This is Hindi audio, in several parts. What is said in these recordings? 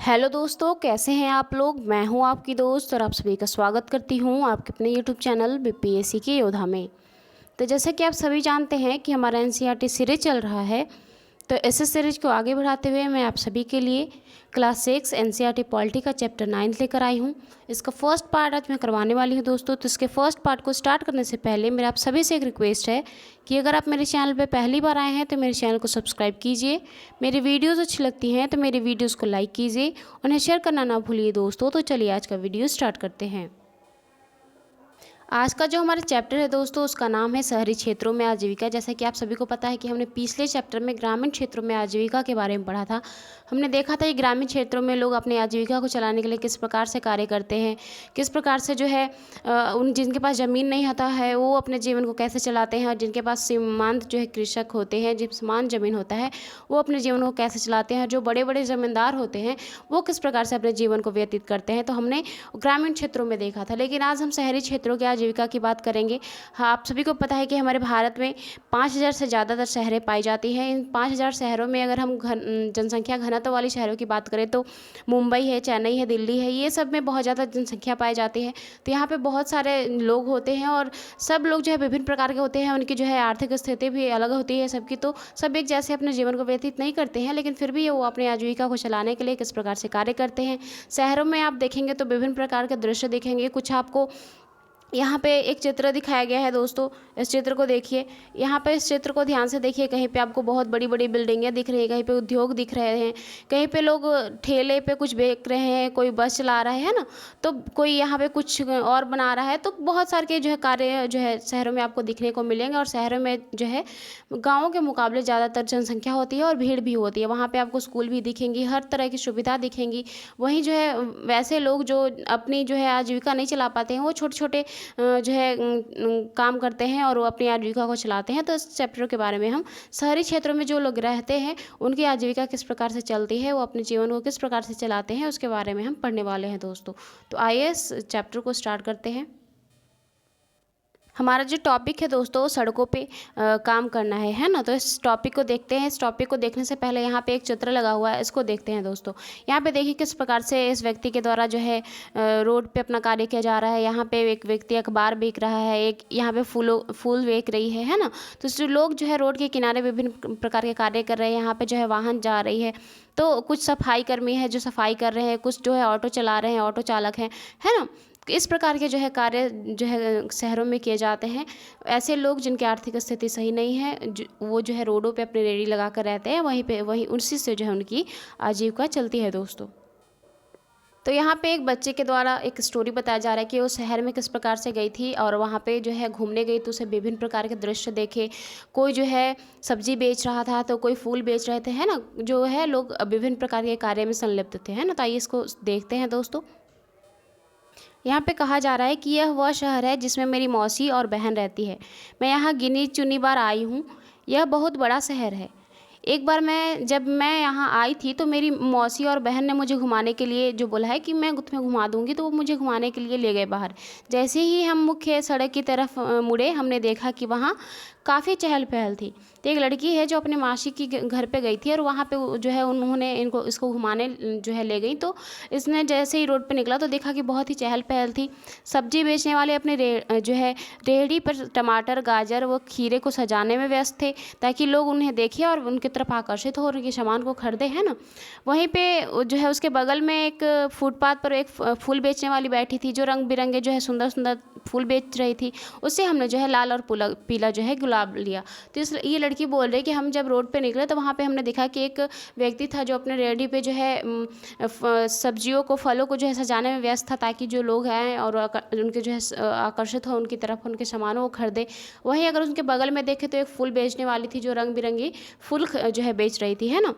हेलो दोस्तों, कैसे हैं आप लोग। मैं हूं आपकी दोस्त और आप सभी का स्वागत करती हूं आपके अपने यूट्यूब चैनल बीपीएससी के योद्धा में। तो जैसे कि आप सभी जानते हैं कि हमारा एनसीईआरटी सीरीज चल रहा है, तो इस सीरीज को आगे बढ़ाते हुए मैं आप सभी के लिए क्लास 6 एनसीईआरटी पॉलिटी का चैप्टर 9 लेकर आई हूँ। इसका फर्स्ट पार्ट आज मैं करवाने वाली हूँ दोस्तों। तो इसके फर्स्ट पार्ट को स्टार्ट करने से पहले मेरा आप सभी से एक रिक्वेस्ट है कि अगर आप मेरे चैनल पर पहली बार आए हैं तो मेरे चैनल को सब्सक्राइब कीजिए। मेरी वीडियोज़ अच्छी लगती हैं तो मेरी वीडियोज़ को लाइक कीजिए, उन्हें शेयर करना ना भूलिए दोस्तों। तो चलिए आज का वीडियो स्टार्ट करते हैं। आज का जो हमारा चैप्टर है दोस्तों, उसका नाम है शहरी क्षेत्रों में आजीविका। जैसा कि आप सभी को पता है कि हमने पिछले चैप्टर में ग्रामीण क्षेत्रों में आजीविका के बारे में पढ़ा था। हमने देखा था कि ग्रामीण क्षेत्रों में लोग अपनी आजीविका को चलाने के लिए किस प्रकार से कार्य करते हैं, किस प्रकार से जो है उन जिनके पास ज़मीन नहीं होता है वो अपने जीवन को कैसे चलाते हैं, और जिनके पास सीमांत जो है कृषक होते हैं, जिन समान ज़मीन होता है, वो अपने जीवन को कैसे चलाते हैं। जो बड़े बड़े ज़मींदार होते हैं वो किस प्रकार से अपने जीवन को व्यतीत करते हैं। तो हमने ग्रामीण क्षेत्रों में देखा था, लेकिन आज हम शहरी क्षेत्रों की आजीविका की बात करेंगे। हाँ, आप सभी को पता है कि हमारे भारत में 5000 से ज़्यादातर शहरें पाई जाती हैं। इन 5000 शहरों में अगर हम जनसंख्या घनत्व वाली शहरों की बात करें तो मुंबई है, चेन्नई है, दिल्ली है, ये सब में बहुत ज़्यादा जनसंख्या पाई जाती है। तो यहाँ पे बहुत सारे लोग होते हैं और सब लोग जो है विभिन्न प्रकार के होते हैं। उनकी जो है आर्थिक स्थिति भी अलग होती है सबकी, तो सब एक जैसे अपने जीवन को व्यतीत नहीं करते हैं, लेकिन फिर भी वो अपनी आजीविका को चलाने के लिए किस प्रकार से कार्य करते हैं। शहरों में आप देखेंगे तो विभिन्न प्रकार के दृश्य दिखेंगे। कुछ आपको यहाँ पे एक चित्र दिखाया गया है दोस्तों, इस चित्र को देखिए। यहाँ पे इस चित्र को ध्यान से देखिए। कहीं पे आपको बहुत बड़ी बड़ी बिल्डिंगें दिख रही हैं, कहीं पे उद्योग दिख रहे हैं, कहीं पे लोग ठेले पे कुछ बेच रहे हैं, कोई बस चला रहा है ना, तो कोई यहाँ पे कुछ और बना रहा है। तो बहुत सारे के जो है कार्य जो है शहरों में आपको दिखने को मिलेंगे। और शहरों में जो है गाँवों के मुकाबले ज़्यादातर जनसंख्या होती है और भीड़ भी होती है। वहाँ पर आपको स्कूल भी दिखेंगी, हर तरह की सुविधा दिखेंगी। वहीं जो है वैसे लोग जो अपनी जो है आजीविका नहीं चला पाते हैं, वो छोटे छोटे जो है काम करते हैं और वो अपनी आजीविका को चलाते हैं। तो इस चैप्टर के बारे में हम शहरी क्षेत्रों में जो लोग रहते हैं उनकी आजीविका किस प्रकार से चलती है, वो अपने जीवन को किस प्रकार से चलाते हैं, उसके बारे में हम पढ़ने वाले हैं दोस्तों। तो आइए इस चैप्टर को स्टार्ट करते हैं। हमारा जो टॉपिक है दोस्तों, सड़कों पे काम करना है ना। तो इस टॉपिक को देखते हैं। इस टॉपिक को देखने से पहले यहाँ पे एक चित्र लगा हुआ है, इसको देखते हैं दोस्तों। यहाँ पे देखिए किस प्रकार से इस व्यक्ति के द्वारा जो है रोड पे अपना कार्य किया जा रहा है। यहाँ पे एक व्यक्ति अखबार बेच रहा है, एक यहाँ पे फूल बेच रही है ना। तो जो लोग जो है रोड के किनारे विभिन्न प्रकार के कार्य कर रहे हैं। यहाँ पे जो है वाहन जा रही है, तो कुछ सफाई कर्मी है जो सफाई कर रहे हैं, कुछ जो है ऑटो चला रहे हैं, ऑटो चालक हैं, है ना। इस प्रकार के जो है कार्य जो है शहरों में किए जाते हैं। ऐसे लोग जिनकी आर्थिक स्थिति सही नहीं है, वो जो है रोडों पे अपनी रेडी लगा कर रहते हैं, वहीं उसी से जो है उनकी आजीविका चलती है दोस्तों। तो यहाँ पे एक बच्चे के द्वारा एक स्टोरी बताया जा रहा है कि वो शहर में किस प्रकार से गई थी और वहाँ पे जो है घूमने गई तो उसे विभिन्न प्रकार के दृश्य देखे। कोई जो है सब्जी बेच रहा था, तो कोई फूल बेच रहे थे, है ना। जो है लोग विभिन्न प्रकार के कार्य में संलिप्त थे, है ना। तो आइए इसको देखते हैं दोस्तों। यहाँ पे कहा जा रहा है कि यह वह शहर है जिसमें मेरी मौसी और बहन रहती है। मैं यहाँ गिनी चुनी बार आई हूँ। यह बहुत बड़ा शहर है। एक बार जब मैं यहाँ आई थी तो मेरी मौसी और बहन ने मुझे घुमाने के लिए जो बोला है कि मैं तुम्हें घुमा दूँगी, तो वो मुझे घुमाने के लिए ले गए बाहर। जैसे ही हम मुख्य सड़क की तरफ मुड़े, हमने देखा कि वहाँ काफ़ी चहल पहल थी। तो एक लड़की है जो अपने मासी की घर पे गई थी और वहाँ पे जो है उन्होंने इसको घुमाने जो है ले गई। तो इसने जैसे ही रोड पे निकला तो देखा कि बहुत ही चहल पहल थी। सब्जी बेचने वाले अपने जो है रेहड़ी पर टमाटर, गाजर व खीरे को सजाने में व्यस्त थे, ताकि लोग उन्हें देखें और उनकी तरफ आकर्षित हो और उनके सामान को खरीदे, है ना। वहीं पे जो है उसके बगल में एक फुटपाथ पर एक फूल बेचने वाली बैठी थी, जो रंग बिरंगे जो है सुंदर सुंदर फूल बेच रही थी। उससे हमने जो है लाल और पीला जो है गुलाब लिया। तो ये लड़की बोल रही है कि हम जब रोड पे निकले तो वहाँ पे हमने देखा कि एक व्यक्ति था जो अपने रेहड़ी पे जो है सब्जियों को, फलों को जो है सजाने में व्यस्त था, ताकि जो लोग आएँ और उनके जो है आकर्षित हो उनकी तरफ, उनके सामानों को खरीदे। वहीं अगर उनके बगल में देखें तो एक फूल बेचने वाली थी जो रंग बिरंगी फूल जो है बेच रही थी, है ना।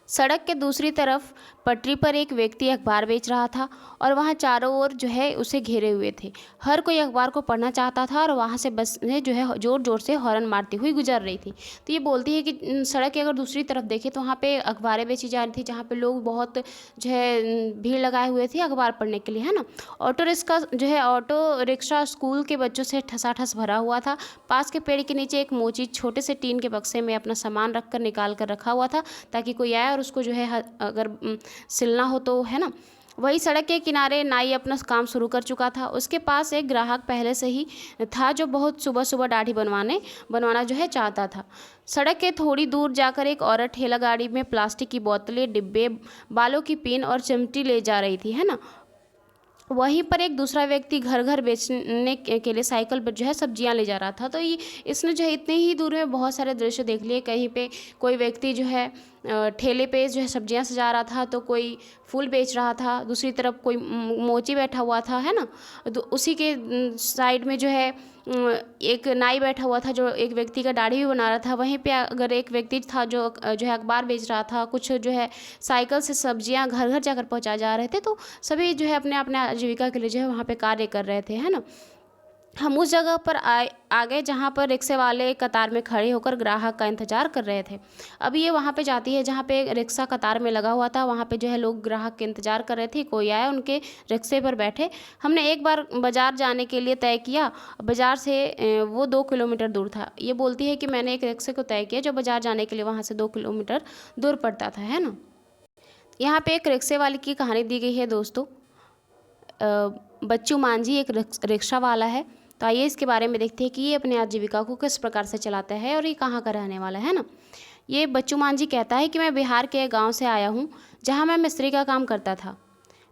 सड़क के दूसरी तरफ पटरी पर एक व्यक्ति अखबार बेच रहा था और वहाँ चारों ओर जो है उसे घेरे हुए थे। हर कोई अखबार को पढ़ना चाहता था और वहाँ से बसें जो है ज़ोर ज़ोर से हॉर्न मारती हुई गुजर रही थी। तो ये बोलती है कि सड़क की अगर दूसरी तरफ देखें तो वहाँ पे अखबारें बेची जा रही थी, जहाँ पे लोग बहुत जो है भीड़ लगाए हुए थे अखबार पढ़ने के लिए, है ना। ऑटो रिक्शा स्कूल के बच्चों से ठसाठस भरा हुआ था। पास के पेड़ के नीचे एक मोची छोटे से टीन के बक्से में अपना सामान रख कर निकाल कर रखा हुआ था, ताकि कोई आए और उसको जो है अगर सिलना हो तो, है ना। वही सड़क के किनारे नाई अपना काम शुरू कर चुका था। उसके पास एक ग्राहक पहले से ही था जो बहुत सुबह सुबह दाढ़ी बनवाना जो है चाहता था। सड़क के थोड़ी दूर जाकर एक औरत ठेला गाड़ी में प्लास्टिक की बोतलें, डिब्बे, बालों की पिन और चिमटी ले जा रही थी, है ना। वहीं पर एक दूसरा व्यक्ति घर घर बेचने के लिए साइकिल पर जो है सब्जियां ले जा रहा था। तो ये इसने जो है इतने ही दूर में बहुत सारे दृश्य देख लिए। कहीं पे कोई व्यक्ति जो है ठेले पे जो है सब्जियां सजा रहा था, तो कोई फूल बेच रहा था, दूसरी तरफ कोई मोची बैठा हुआ था, है ना। तो उसी के साइड में जो है एक नाई बैठा हुआ था जो एक व्यक्ति का दाढ़ी भी बना रहा था। वहीं पे अगर एक व्यक्ति था जो है अखबार बेच रहा था, कुछ जो है साइकिल से सब्जियां घर घर जाकर पहुंचा जा रहे थे। तो सभी जो है अपने अपने आजीविका के लिए जो है वहाँ पे कार्य कर रहे थे, है ना। हम उस जगह पर आ गए जहाँ पर रिक्शे वाले कतार में खड़े होकर ग्राहक का इंतजार कर रहे थे। अब ये वहाँ पे जाती है जहाँ पे रिक्शा कतार में लगा हुआ था। वहाँ पे जो है लोग ग्राहक के इंतजार कर रहे थे, कोई आया, उनके रिक्शे पर बैठे। हमने एक बार बाज़ार जाने के लिए तय किया। बाज़ार से वो 2 किलोमीटर दूर था। ये बोलती है कि मैंने एक रिक्शे को तय किया जो बाज़ार जाने के लिए वहाँ से 2 किलोमीटर दूर पड़ता था, है ना। यहाँ पे एक रिक्शे वाले की कहानी दी गई है दोस्तों। बच्चू मांझी एक रिक्शा वाला है। तो आइए इसके बारे में देखते हैं कि ये अपने आजीविका को किस प्रकार से चलाता है और ये कहाँ का रहने वाला है ना। ये बच्चू मांझी कहता है कि मैं बिहार के गांव से आया हूँ जहाँ मैं मिस्त्री का काम करता था।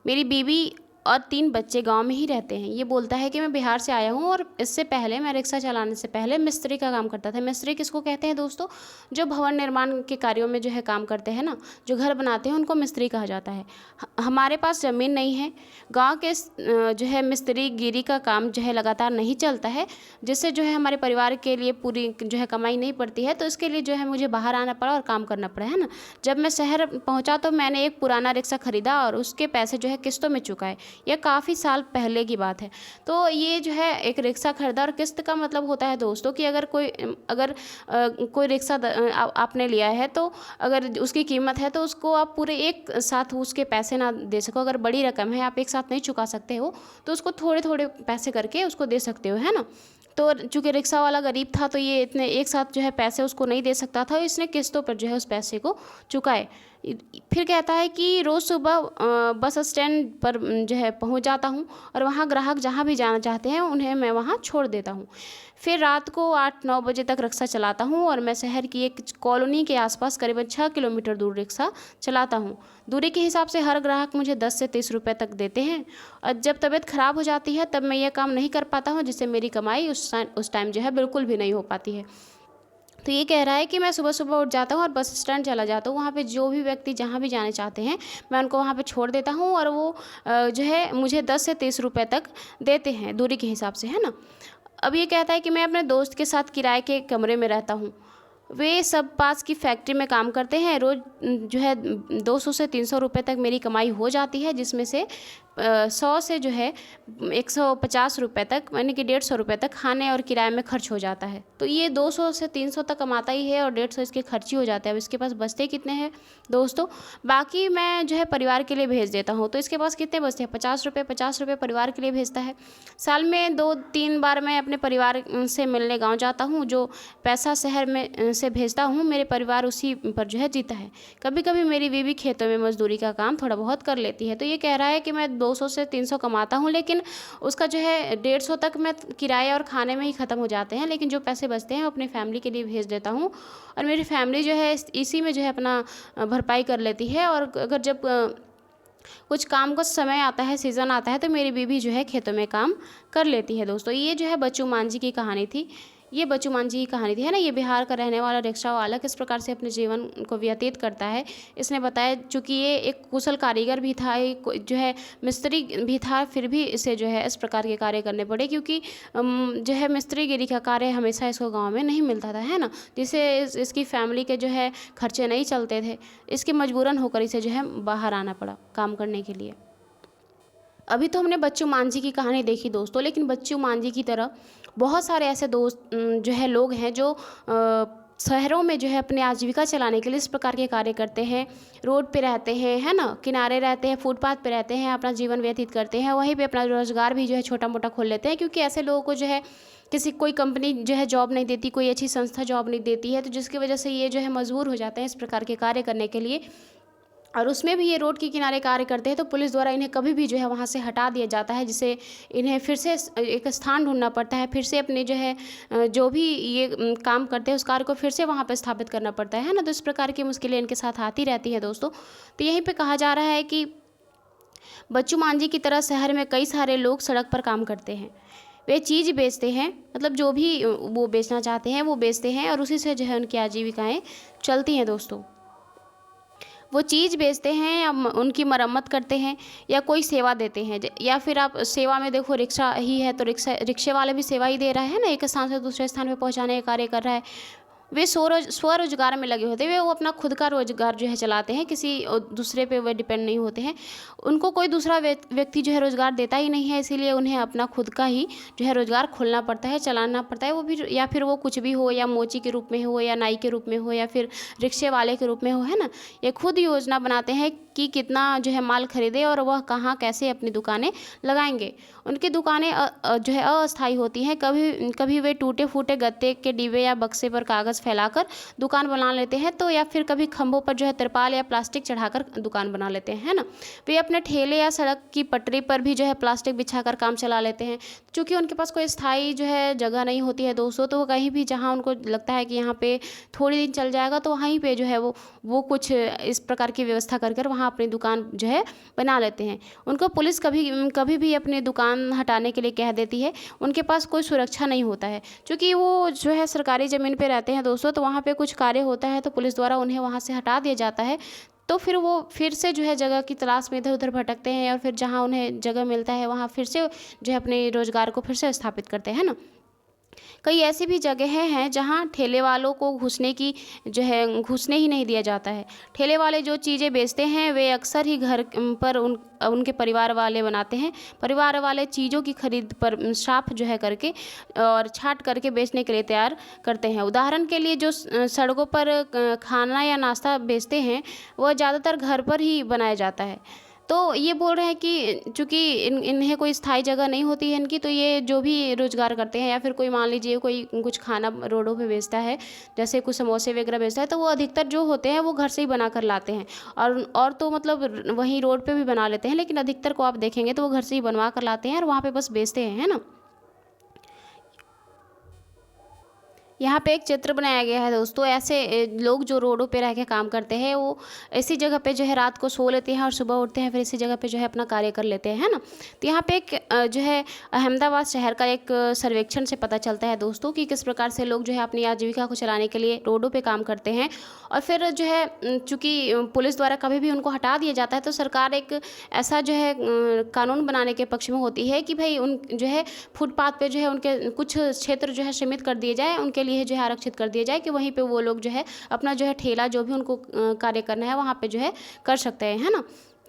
मेरी बीवी और 3 बच्चे गांव में ही रहते हैं। ये बोलता है कि मैं बिहार से आया हूँ और इससे पहले मैं रिक्शा चलाने से पहले मिस्त्री का काम करता था। मिस्त्री किसको कहते हैं दोस्तों? जो भवन निर्माण के कार्यों में जो है काम करते हैं ना, जो घर बनाते हैं, उनको मिस्त्री कहा जाता है। हमारे पास ज़मीन नहीं है। गांव के जो है मिस्त्री गिरी का काम जो है लगातार नहीं चलता है, जिससे जो है हमारे परिवार के लिए पूरी जो है कमाई नहीं पड़ती है। तो इसके लिए जो है मुझे बाहर आना पड़ा और काम करना पड़ा, है ना। जब मैं शहर पहुँचा तो मैंने एक पुराना रिक्शा ख़रीदा और उसके पैसे जो है किस्तों में चुकाए। यह काफ़ी साल पहले की बात है। तो ये जो है एक रिक्शा खरीदा, और किस्त का मतलब होता है दोस्तों कि अगर कोई रिक्शा आपने लिया है, तो अगर उसकी कीमत है तो उसको आप पूरे एक साथ उसके पैसे ना दे सको। अगर बड़ी रकम है, आप एक साथ नहीं चुका सकते हो, तो उसको थोड़े थोड़े पैसे करके उसको दे सकते हो, है ना। तो चूँकि रिक्शा वाला गरीब था तो ये इतने एक साथ जो है पैसे उसको नहीं दे सकता था, इसने किस्तों पर जो है उस पैसे को चुकाए। फिर कहता है कि रोज़ सुबह बस स्टैंड पर जो है पहुंच जाता हूं और वहां ग्राहक जहां भी जाना चाहते हैं उन्हें मैं वहां छोड़ देता हूं। फिर रात को 8-9 बजे तक रिक्शा चलाता हूं और मैं शहर की एक कॉलोनी के आसपास करीबन 6 किलोमीटर दूर रिक्शा चलाता हूं। दूरी के हिसाब से हर ग्राहक मुझे 10 से 30 रुपये तक देते हैं। और जब तबीयत ख़राब हो जाती है तब मैं यह काम नहीं कर पाता हूँ, जिससे मेरी कमाई उस टाइम जो है बिल्कुल भी नहीं हो पाती है। तो ये कह रहा है कि मैं सुबह सुबह उठ जाता हूँ और बस स्टैंड चला जाता हूँ। वहाँ पे जो भी व्यक्ति जहाँ भी जाने चाहते हैं मैं उनको वहाँ पे छोड़ देता हूँ और वो जो है मुझे 10 से 30 रुपये तक देते हैं दूरी के हिसाब से, है ना। अब ये कहता है कि मैं अपने दोस्त के साथ किराए के कमरे में रहता हूँ। वे सब पास की फैक्ट्री में काम करते हैं। रोज़ जो है 200 से 300 रुपये तक मेरी कमाई हो जाती है, जिसमें से 100 से जो है 150 रुपये तक, यानी कि 150 रुपये तक खाने और किराए में खर्च हो जाता है। तो ये 200 से 300 तक कमाता ही है और 150 इसके खर्च ही हो जाता है। अब इसके पास बचते कितने हैं दोस्तों? बाकी मैं जो है परिवार के लिए भेज देता हूँ। तो इसके पास कितने बचते हैं? 50 रुपये परिवार के लिए भेजता है। साल में 2-3 बार मैं अपने परिवार से मिलने गाँव जाता हूँ। जो पैसा शहर में से भेजता हूँ मेरे परिवार उसी पर जो है जीता है। कभी कभी मेरी बीवी खेतों में मजदूरी का काम थोड़ा बहुत कर लेती है। तो ये कह रहा है कि मैं 200 से 300 कमाता हूँ, लेकिन उसका जो है 150 तक मैं किराए और खाने में ही ख़त्म हो जाते हैं। लेकिन जो पैसे बचते हैं वो अपनी फैमिली के लिए भेज देता हूँ और मेरी फैमिली जो है इसी में जो है अपना भरपाई कर लेती है। और अगर जब कुछ काम का समय आता है, सीज़न आता है, तो मेरी बीवी जो है खेतों में काम कर लेती है। दोस्तों ये जो है बच्चू मांझी की कहानी थी। ये बच्चू मांझी की कहानी थी, है ना। ये बिहार का रहने वाला रिक्शा वाला किस प्रकार से अपने जीवन को व्यतीत करता है इसने बताया। चूँकि ये एक कुशल कारीगर भी था, जो है मिस्त्री भी था, फिर भी इसे जो है इस प्रकार के कार्य करने पड़े, क्योंकि जो है मिस्त्रीगिरी का कार्य हमेशा इसको गाँव में नहीं मिलता था, है ना। जिससे इसकी फैमिली के जो है खर्चे नहीं चलते थे। इसके मजबूरन होकर इसे जो है बाहर आना पड़ा काम करने के लिए। अभी तो हमने बच्चू मांझी की कहानी देखी दोस्तों, लेकिन बच्चू मांझी की तरह बहुत सारे ऐसे दोस्त जो है लोग हैं जो शहरों में जो है अपने आजीविका चलाने के लिए इस प्रकार के कार्य करते हैं। रोड पे रहते हैं, है ना, किनारे रहते हैं, फुटपाथ पे रहते हैं, अपना जीवन व्यतीत करते हैं। वहीं पे अपना रोजगार भी जो है छोटा मोटा खोल लेते हैं, क्योंकि ऐसे लोगों को जो है कोई कंपनी जो है जॉब नहीं देती, कोई अच्छी संस्था जॉब नहीं देती है, तो जिसकी वजह से ये जो है मजबूर हो जाते हैं इस प्रकार के कार्य करने के लिए। और उसमें भी ये रोड के किनारे कार्य करते हैं, तो पुलिस द्वारा इन्हें कभी भी जो है वहाँ से हटा दिया जाता है, जिससे इन्हें फिर से एक स्थान ढूँढना पड़ता है, फिर से अपने जो है जो भी ये काम करते हैं उस कार्य को फिर से वहाँ पे स्थापित करना पड़ता है ना। तो इस प्रकार की मुश्किलें इनके साथ आती रहती हैं दोस्तों। तो यहीं पे कहा जा रहा है कि बच्चू मांझी की तरह शहर में कई सारे लोग सड़क पर काम करते हैं। वे चीज़ बेचते हैं, मतलब जो भी वो बेचना चाहते हैं वो बेचते हैं, और उसी से जो है उनकी आजीविकाएँ चलती हैं दोस्तों। वो चीज़ बेचते हैं या उनकी मरम्मत करते हैं या कोई सेवा देते हैं, या फिर आप सेवा में देखो रिक्शा ही है तो रिक्शे वाले भी सेवा ही दे रहा है ना, एक स्थान से दूसरे स्थान पे पहुंचाने का कार्य कर रहा है। वे स्वरोजगार में लगे होते हैं, वे वो अपना खुद का रोजगार जो है चलाते हैं, किसी दूसरे पे वे डिपेंड नहीं होते हैं। उनको कोई दूसरा व्यक्ति जो है रोजगार देता ही नहीं है, इसीलिए उन्हें अपना खुद का ही जो है रोजगार खोलना पड़ता है, चलाना पड़ता है। वो भी, या फिर वो कुछ भी हो, या मोची के रूप में हो, या नाई के रूप में हो, या फिर रिक्शे वाले के रूप में हो, है ना। ये खुद योजना बनाते हैं कि कितना जो है माल खरीदे और वह कहाँ कैसे अपनी दुकानें लगाएंगे। उनकी दुकानें जो है अस्थायी होती हैं। कभी कभी वे टूटे फूटे गत्ते के डिब्बे या बक्से पर कागज़ फैलाकर दुकान बना लेते हैं, तो या फिर कभी खंभों पर जो है तिरपाल या प्लास्टिक चढ़ाकर दुकान बना लेते हैं, है ना। वे अपने ठेले या सड़क की पटरी पर भी जो है प्लास्टिक बिछाकर काम चला लेते हैं। चूँकि उनके पास कोई स्थायी जो है जगह नहीं होती है दोस्तों, तो वो कहीं भी जहाँ उनको लगता है कि यहाँ पे थोड़ी दिन चल जाएगा, तो वहीं पे जो है वो कुछ इस प्रकार की व्यवस्था कर कर वहाँ अपनी दुकान जो है बना लेते हैं। उनको पुलिस कभी भी अपनी दुकान हटाने के लिए कह देती है। उनके पास कोई सुरक्षा नहीं होता है, क्योंकि वो जो है सरकारी ज़मीन पे रहते हैं दोस्तों, तो वहाँ पे कुछ कार्य होता है तो पुलिस द्वारा उन्हें वहाँ से हटा दिया जाता है। तो फिर वो फिर से जो है जगह की तलाश में इधर उधर भटकते हैं, और फिर जहाँ उन्हें जगह मिलता है वहाँ फिर से जो है अपने रोजगार को फिर से स्थापित करते हैं ना। कई ऐसी भी जगहें हैं जहाँ ठेले वालों को घुसने ही नहीं दिया जाता है। ठेले वाले जो चीज़ें बेचते हैं वे अक्सर ही घर पर उनके परिवार वाले बनाते हैं। परिवार वाले चीज़ों की खरीद पर साफ जो है करके और छाट करके बेचने के लिए तैयार करते हैं। उदाहरण के लिए जो सड़कों पर खाना या नाश्ता बेचते हैं वह ज़्यादातर घर पर ही बनाया जाता है। तो ये बोल रहे हैं कि चूँकि इन्हें कोई स्थायी जगह नहीं होती है इनकी, तो ये जो भी रोज़गार करते हैं, या फिर कोई मान लीजिए कोई कुछ खाना रोडों पे बेचता है, जैसे कुछ समोसे वगैरह बेचता है, तो वो अधिकतर जो होते हैं वो घर से ही बना कर लाते हैं। और तो मतलब वहीं रोड पे भी बना लेते हैं, लेकिन अधिकतर को आप देखेंगे तो वो घर से ही बनवा कर लाते हैं और वहाँ पे बस बेचते हैं, है ना। यहाँ पे एक चित्र बनाया गया है दोस्तों। ऐसे लोग जो रोडों पे रह के काम करते हैं, वो ऐसी जगह पे जो है रात को सो लेते हैं और सुबह उठते हैं, फिर इसी जगह पे जो है अपना कार्य कर लेते हैं, है ना। तो यहाँ पे एक जो है अहमदाबाद शहर का एक सर्वेक्षण से पता चलता है दोस्तों कि किस प्रकार से लोग जो है अपनी आजीविका को चलाने के लिए रोडों पे काम करते हैं। और फिर जो है चूँकि पुलिस द्वारा कभी भी उनको हटा दिया जाता है, तो सरकार एक ऐसा जो है कानून बनाने के पक्ष में होती है कि भाई उन जो है फुटपाथ पे जो है उनके कुछ क्षेत्र जो है सीमित कर दिए जाए, उनके लिए जो है आरक्षित कर दिया जाए कि वहीं पे वो लोग जो है अपना जो है ठेला जो भी उनको कार्य करना है वहाँ पे जो है कर सकते हैं, है ना।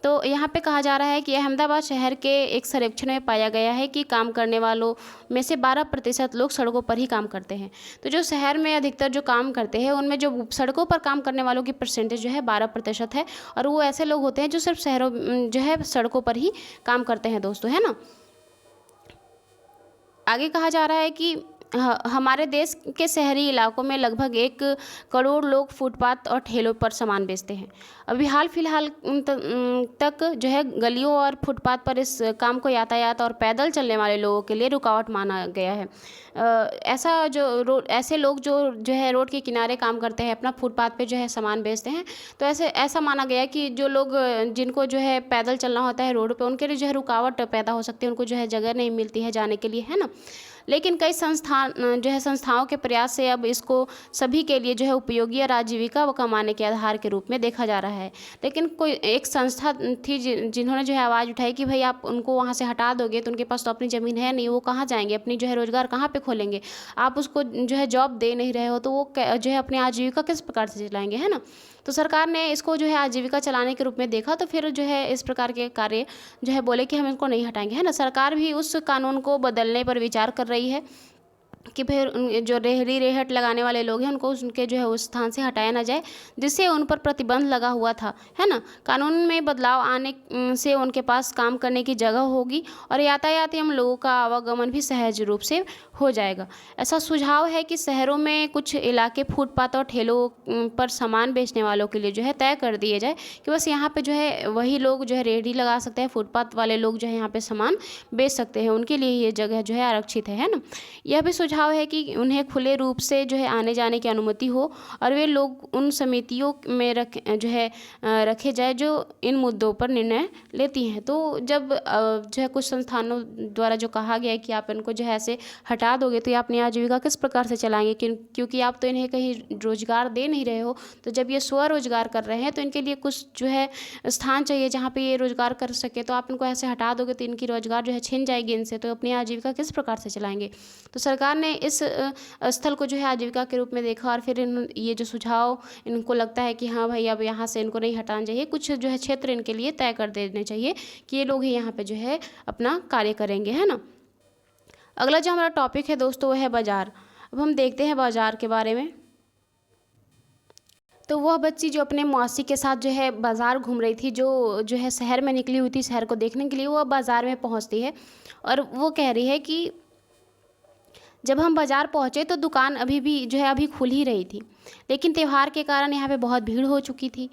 तो यहाँ पे कहा जा रहा है कि अहमदाबाद शहर के एक सर्वेक्षण में पाया गया है कि काम करने वालों में से 12% लोग सड़कों पर ही काम करते हैं। तो जो शहर में अधिकतर जो काम करते हैं उनमें जो सड़कों पर काम करने वालों की परसेंटेज जो है 12% है, और वो ऐसे लोग होते हैं जो सिर्फ शहरों जो है सड़कों पर ही काम करते हैं दोस्तों, है ना। आगे कहा जा रहा है कि हमारे देश के शहरी इलाकों में लगभग 1 करोड़ लोग फुटपाथ और ठेलों पर सामान बेचते हैं। अभी हाल फिलहाल तक जो है गलियों और फुटपाथ पर इस काम को यातायात और पैदल चलने वाले लोगों के लिए रुकावट माना गया है। ऐसे लोग जो है रोड के किनारे काम करते हैं, अपना फुटपाथ पे जो है सामान बेचते हैं, तो ऐसा माना गया कि जो लोग जिनको जो है पैदल चलना होता है रोड पे, उनके लिए जो है रुकावट पैदा हो सकती है, उनको जो है जगह नहीं मिलती है जाने के लिए, है ना। लेकिन कई संस्थाओं के प्रयास से अब इसको सभी के लिए जो है उपयोगी और आजीविका व कमाने के आधार के रूप में देखा जा रहा है। लेकिन कोई एक संस्था थी जिन्होंने जो है आवाज़ उठाई कि भाई आप उनको वहाँ से हटा दोगे तो उनके पास तो अपनी ज़मीन है नहीं, वो कहाँ जाएंगे, अपनी जो है रोज़गार कहाँ पे खोलेंगे, आप उसको जो है जॉब दे नहीं रहे हो, तो वो जो है अपनी आजीविका किस प्रकार से चलाएंगे, है ना। तो सरकार ने इसको जो है आजीविका चलाने के रूप में देखा, तो फिर जो है इस प्रकार के कार्य जो है बोले कि हम इसको नहीं हटाएंगे, है ना। सरकार भी उस कानून को बदलने पर विचार कर रही है। कि फिर जो रेहड़ी रेहट लगाने वाले लोग हैं उनको उनके जो है उस स्थान से हटाया ना जाए, जिससे उन पर प्रतिबंध लगा हुआ था, है ना। कानून में बदलाव आने से उनके पास काम करने की जगह होगी और यातायात एवं लोगों का आवागमन भी सहज रूप से हो जाएगा। ऐसा सुझाव है कि शहरों में कुछ इलाके फुटपाथ और ठेलों पर सामान बेचने वालों के लिए जो है तय कर दिए जाए कि बस यहाँ पे जो है वही लोग जो है रेहड़ी लगा सकते हैं, फुटपाथ वाले लोग जो है यहाँ पे सामान बेच सकते हैं, उनके लिए ये जगह जो है आरक्षित है ना। यह भी सुझाव है कि उन्हें खुले रूप से जो है आने जाने की अनुमति हो और वे लोग उन समितियों में रखे जाए जो इन मुद्दों पर निर्णय लेती हैं। तो जब जो है कुछ संस्थानों द्वारा जो कहा गया है कि आप इनको जो है ऐसे हटा दोगे तो ये अपनी आजीविका किस प्रकार से चलाएंगे, क्योंकि आप तो इन्हें कहीं रोजगार दे नहीं रहे हो। तो जब ये स्वरोजगार कर रहे हैं तो इनके लिए कुछ जो है स्थान चाहिए जहाँ पे ये रोजगार कर सके, तो आप इनको ऐसे हटा दोगे तो इनकी रोजगार जो है छिन जाएगी इनसे, तो अपनी आजीविका किस प्रकार से चलाएंगे। तो सरकार ने इस स्थल को जो है आजीविका के रूप में देखा और फिर ये जो सुझाव इनको लगता है कि हाँ भाई अब यहाँ से इनको नहीं हटाना चाहिए, कुछ जो है क्षेत्र इनके लिए तय कर देने चाहिए कि ये लोग ही यहाँ पे जो है अपना कार्य करेंगे, है ना। अगला जो हमारा टॉपिक है दोस्तों वो है बाजार। अब हम देखते हैं बाजार के बारे में। तो वह बच्ची जो अपने मौसी के साथ जो है बाज़ार घूम रही थी, जो है शहर में निकली हुई थी शहर को देखने के लिए, वो बाज़ार में पहुंचती है और वो कह रही है कि जब हम बाज़ार पहुँचे तो दुकान अभी खुल ही रही थी, लेकिन त्यौहार के कारण यहाँ पे बहुत भीड़ हो चुकी थी।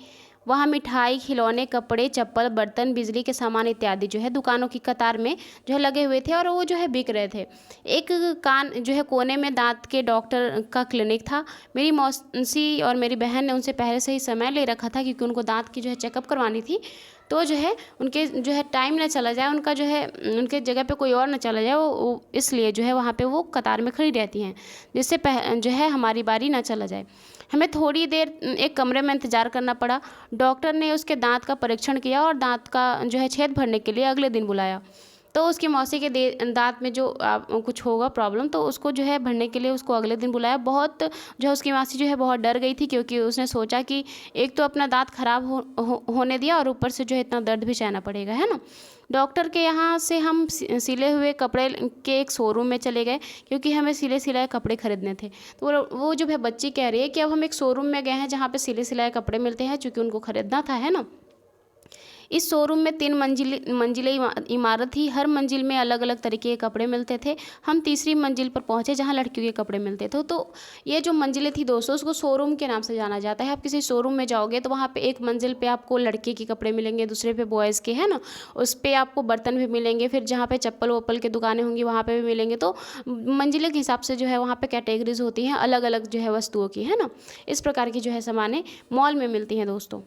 वहाँ मिठाई, खिलौने, कपड़े, चप्पल, बर्तन, बिजली के सामान इत्यादि जो है दुकानों की कतार में जो है लगे हुए थे और वो जो है बिक रहे थे। एक जो है कोने में दांत के डॉक्टर का क्लिनिक था। मेरी मौसी और मेरी बहन ने उनसे पहले से ही समय ले रखा था क्योंकि उनको दांत की जो है चेकअप करवानी थी। तो जो है उनके जो है टाइम ना चला जाए, उनका जो है उनके जगह पे कोई और ना चला जाए, वो इसलिए जो है वहाँ पे वो कतार में खड़ी रहती हैं, जिससे जो है हमारी बारी ना चला जाए। हमें थोड़ी देर एक कमरे में इंतज़ार करना पड़ा। डॉक्टर ने उसके दांत का परीक्षण किया और दांत का जो है छेद भरने के लिए अगले दिन बुलाया। तो उसकी मौसी के दांत में जो कुछ होगा प्रॉब्लम, तो उसको जो है भरने के लिए उसको अगले दिन बुलाया। बहुत जो है उसकी मौसी जो है बहुत डर गई थी क्योंकि उसने सोचा कि एक तो अपना दांत खराब होने दिया और ऊपर से जो है इतना दर्द भी सहना पड़ेगा, है ना। डॉक्टर के यहाँ से हम सिले हुए कपड़े के एक शोरूम में चले गए क्योंकि हमें सिले सिलाए कपड़े खरीदने थे। तो वो जो है बच्ची कह रही है कि अब हम एक शोरूम में गए हैं जहाँ पे सिले सिलाए कपड़े मिलते हैं, चूँकि उनको खरीदना था, है ना। इस शोरूम में 3 मंजिलें इमारत थी। हर मंजिल में अलग अलग तरीके के कपड़े मिलते थे। हम तीसरी मंजिल पर पहुंचे जहां लड़कियों के कपड़े मिलते थे। तो ये जो मंजिलें थी दोस्तों, उसको शोरूम के नाम से जाना जाता है। आप किसी शोरूम में जाओगे तो वहाँ पे एक मंजिल पे आपको लड़के के कपड़े मिलेंगे, दूसरे पे बॉयज़ के, है ना। उस पर आपको बर्तन भी मिलेंगे, फिर जहाँ पे चप्पल वप्पल की दुकानें होंगी वहाँ पे भी मिलेंगे। तो मंजिले के हिसाब से जो है वहाँ पे कैटेगरीज होती हैं अलग अलग जो है वस्तुओं की, है ना। इस प्रकार की जो है सामानें मॉल में मिलती हैं दोस्तों।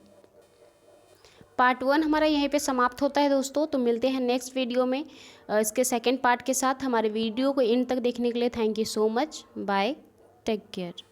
पार्ट 1 हमारा यहीं पे समाप्त होता है दोस्तों। तो मिलते हैं नेक्स्ट वीडियो में इसके सेकंड पार्ट के साथ। हमारे वीडियो को इन तक देखने के लिए thank you so much. Bye, take care.